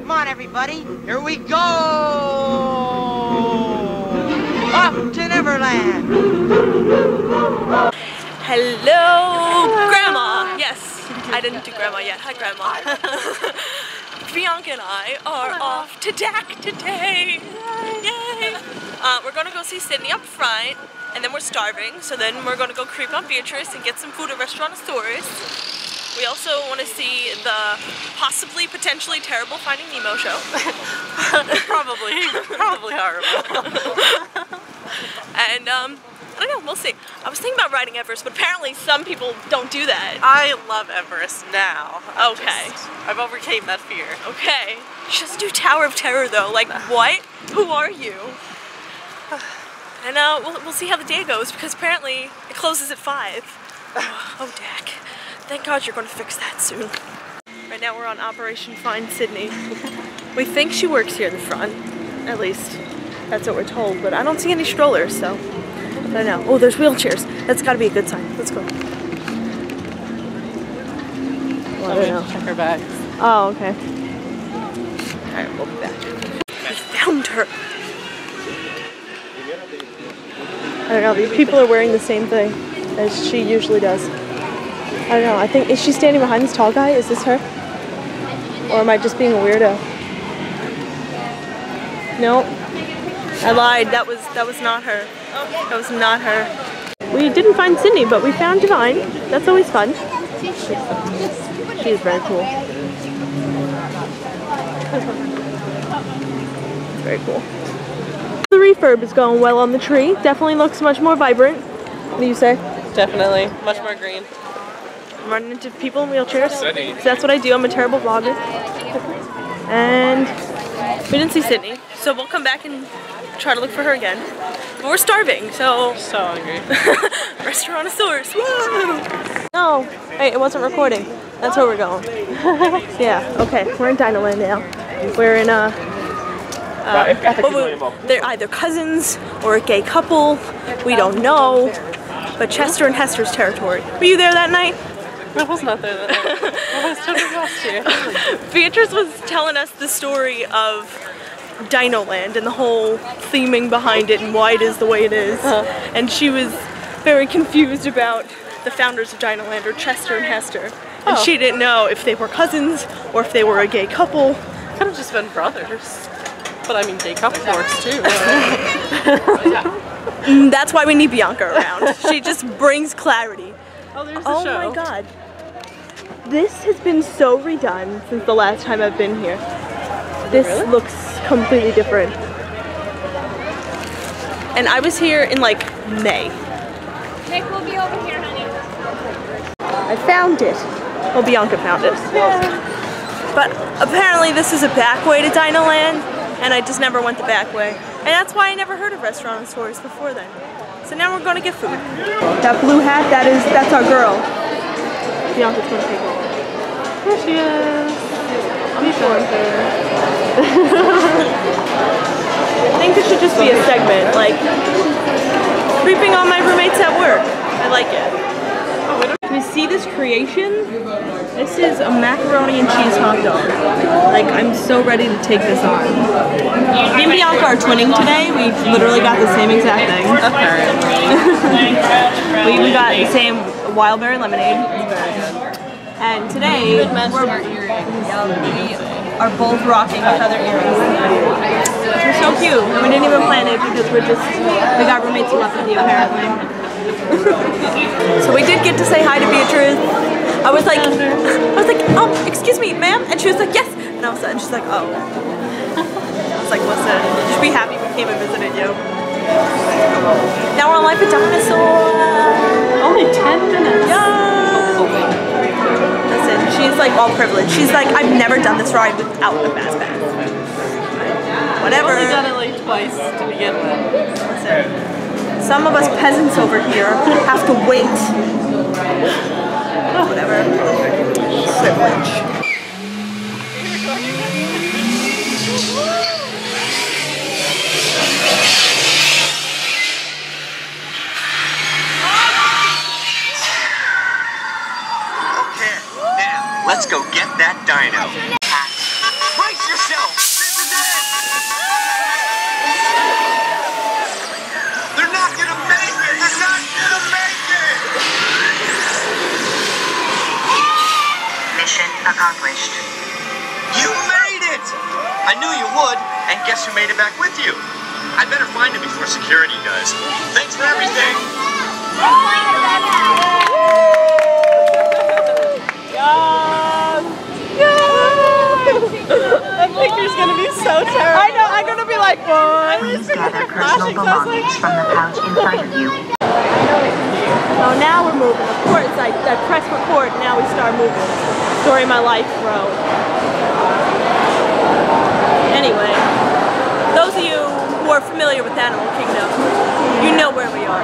Come on, everybody. Here we go. Up to Neverland. Hello, Grandma. Yes, I didn't do Grandma yet. Hi, Grandma. Bianca and I are off to DAK today. Yay! We're gonna go see Sydney up front, and then we're starving, so then we're gonna go creep on Beatrice and get some food at Restaurantosaurus. We also want to see the possibly, potentially terrible Finding Nemo show. Probably horrible. And I don't know, we'll see. I was thinking about riding Everest, but apparently some people don't do that. I love Everest now. Okay. I've overcame that fear. Okay. She doesn't do Tower of Terror though. Like, what? Who are you? And we'll see how the day goes, because apparently it closes at 5. Oh, DAK. Thank God you're going to fix that soon. Right now we're on Operation Find Sydney. We think she works here in the front. At least, that's what we're told. But I don't see any strollers, so I don't know. Oh, there's wheelchairs. That's got to be a good sign. Let's go. Well, I don't know. Check her bags. Oh, okay. Alright, we'll be back. We found her! I don't know, these people are wearing the same thing as she usually does. I don't know, I think, is she standing behind this tall guy? Is this her? Or am I just being a weirdo? Nope. I lied, that was not her. That was not her. We didn't find Sydney, but we found Divine. That's always fun. She is very cool. Very cool. The refurb is going well on the tree. Definitely looks much more vibrant. What do you say? Definitely. Much more green. I'm running into people in wheelchairs. So that's what I do. I'm a terrible vlogger. And we didn't see Sydney, so we'll come back and try to look for her again. But we're starving, so... So hungry. Restaurantosaurus. Woo! No, hey, it wasn't recording. That's where we're going. Yeah, okay, we're in Dinoland now. We're in they're either cousins or a gay couple. We don't know. But Chester and Hester's territory. Were you there that night? I was not there that night. I was totally lost here. Beatrice was telling us the story of Dinoland and the whole theming behind it and why it is the way it is. And she was very confused about the founders of Dinoland, or Chester and Hester. And she didn't know if they were cousins or if they were a gay couple. Could have just been brothers. But I mean, gay couple works too. That's why we need Bianca around. She just brings clarity. Oh, there's the show. Oh my God. This has been so redone since the last time I've been here. This looks completely different. And I was here in like May. Nick will be over here, honey. I found it. Well, Bianca found it. Yeah. But apparently this is a back way to Dinoland, and I just never went the back way. And that's why I never heard of Restaurantosaurus before then. So now we're going to get food. That blue hat, that's our girl. Bianca's going to take it. There she is. I'm sure. I think this should just be a segment, like creeping on my roommates at work. I like it. Can you see this creation? This is a macaroni and cheese hot dog. Like, I'm so ready to take this on. Me and Bianca are twinning today. We literally got the same exact thing. We even got the same wild berry lemonade. And today, we are both rocking each other earrings. We're so cute. We didn't even plan it because we got roommates telepathy apparently. So we did get to say hi to Beatrice. I was like, oh, excuse me, ma'am, and she was like, yes, and all of a sudden she's like, oh. I was like, listen, you should be happy we came and visited you. Now we're on Life at Dinosaur. Only 10 minutes. Yeah. Listen, she's like all privileged. She's like, I've never done this ride without a fast pass. Whatever. I've only done it like twice to begin with. Listen, some of us peasants over here have to wait. Whatever. Privilege. Okay, now let's go get that dino. Brace yourself! accomplished. You made it! I knew you would, and guess who made it back with you? I better find him before security does. Thanks for everything! That picture's gonna be so terrible. I know, I'm gonna be like, what? Please gather personal belongings from the pouch in front of you. So now we're moving. Of course, I press record, now we start moving. Story of my life, bro. Anyway, those of you who are familiar with Animal Kingdom, you know where we are.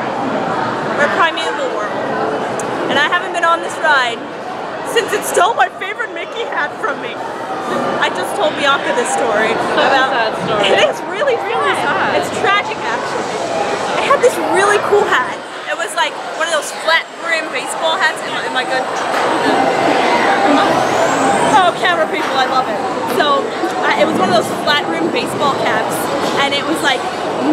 We're at Primeval Whirl. And I haven't been on this ride since it stole my favorite Mickey hat from me. I just told Bianca this story. About sad story. It is really sad. It's tragic, actually. I had this really cool hat. It was like one of those flat brim baseball hats. Am I good? Oh, camera people, I love it. So it was one of those flat rim baseball caps, and it was like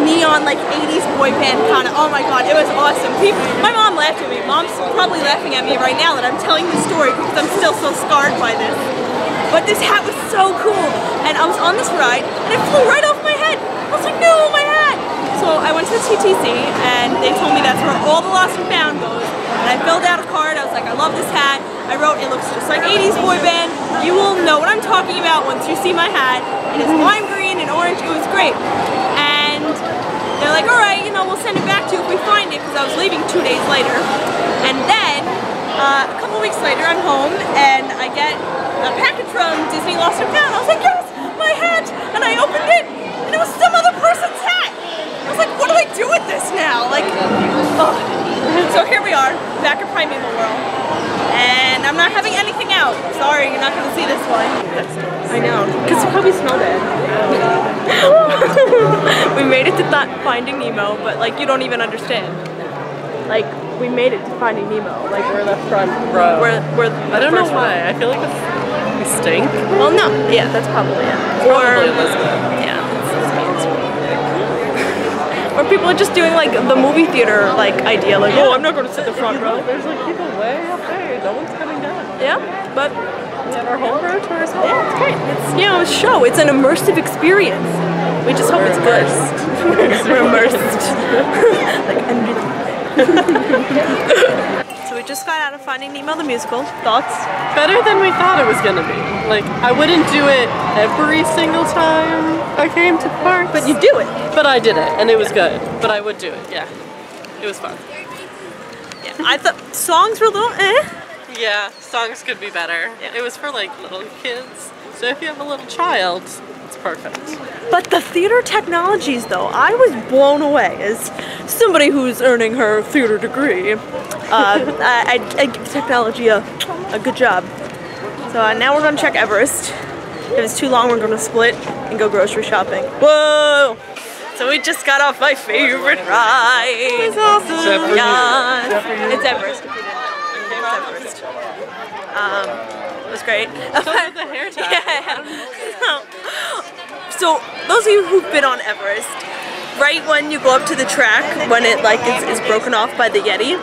neon, like 80s boy band kind of. Oh my god, it was awesome. My mom laughed at me. Mom's probably laughing at me right now that I'm telling this story because I'm still so scarred by this. But this hat was so cool, and I was on this ride, and it flew right off my head. I was like, no, my hat! So I went to the TTC, and they told me that's where all the lost and found goes. And I filled out a card. I was like, I love this hat. I wrote, it looks just like 80s boy band. You will know what I'm talking about once you see my hat. It is lime green and orange. It was great. And they're like, all right, you know, we'll send it back to you if we find it, because I was leaving 2 days later. And then a couple weeks later, I'm home, and I get a package from Disney Lost and Found. I was like, yes, my hat! And I opened it, and it was some other person's hat! I was like, what do I do with this now? Like, oh. So here we are, back at Primeval Whirl. And I'm not having anything out. Sorry, you're not going to see this one. I know, because it probably smelled bad. We made it to Finding Nemo, but like, you don't even understand. Like, we made it to Finding Nemo. Like, we're the front row. We're I don't know why. I feel like we stink. Well, no. Yeah, that's probably it. Probably Elizabeth. Yeah. Or people are just doing like the movie theater like idea, like, oh, I'm not going to sit the front row. There's like people way up there. No one's coming down. Yeah, but we have our whole row to ourselves. Yeah, it's great. It's, you know, a show. It's an immersive experience. We just hope it's good. We're immersed. Like under So we just got out of Finding Nemo the musical. Thoughts? Better than we thought it was gonna be. Like, I wouldn't do it every single time I came to the park. But you do it. But I did it, and it was good. But I would do it, yeah. It was fun. Yeah, I thought songs were a little Yeah, songs could be better. Yeah. It was for like little kids. So if you have a little child, it's perfect. But the theater technologies though, I was blown away as somebody who's earning her theater degree. I give technology a good job. So now we're gonna check Everest. If it's too long, we're gonna split and go grocery shopping. Whoa! So we just got off my favorite ride. It's awesome. Yeah. It's Everest. If you didn't know. It's Everest. It was great. So the hair tie. Yeah. So those of you who've been on Everest, right when you go up to the track, when it like is broken off by the Yeti,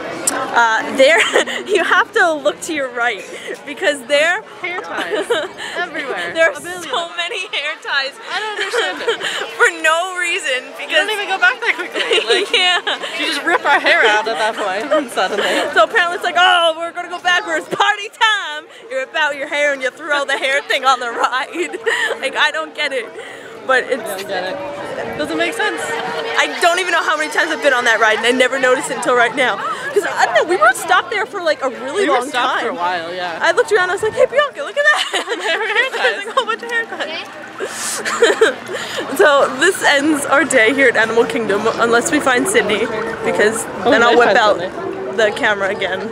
there you have to look to your right because there hair ties everywhere. There are so many hair ties. I don't understand it for no reason because you don't even go back that quickly. Like, yeah, you just rip our hair out at that point and suddenly. So apparently it's like, oh, we're gonna go backwards. Party time! You rip out your hair and you throw the hair thing on the ride. Like I don't get it. But it's... I don't get it. Doesn't make sense. I don't even know how many times I've been on that ride and I never noticed it until right now. Because I don't know, we were stopped there for like a really long time. For a while, yeah. I looked around and I was like, hey Bianca, look at that! There's like a whole bunch of haircuts. So this ends our day here at Animal Kingdom unless we find Sydney because then I'll whip out the camera again.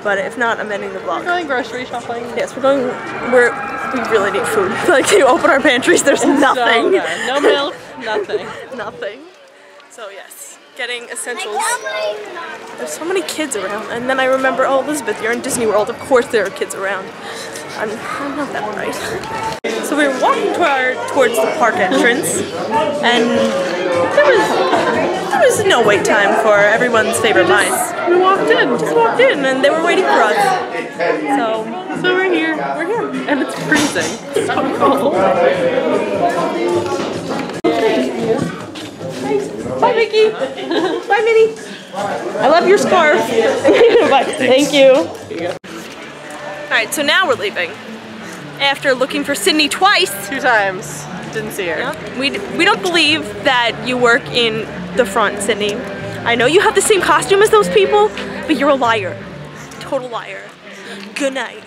But if not, I'm ending the vlog. We're going grocery shopping. Yes, we really need food. Like, you open our pantries, there's nothing. No milk, nothing. Nothing. So yes, getting essentials. There's so many kids around. And then I remember, oh Elizabeth, you're in Disney World. Of course there are kids around. I'm not that bright. So we were walking towards the park entrance, and there was no wait time for everyone's favorite mice. We walked in. Just walked in, and they were waiting for us. So we're here. We're here. And it's freezing. It's so cold. Bye, Mickey. Bye, Minnie. I love your scarf. Bye. Thank you. Alright, so now we're leaving. After looking for Sydney twice. 2 times. Didn't see her. Yeah, we don't believe that you work in the front, Sydney. I know you have the same costume as those people, but you're a liar. Total liar. Good night.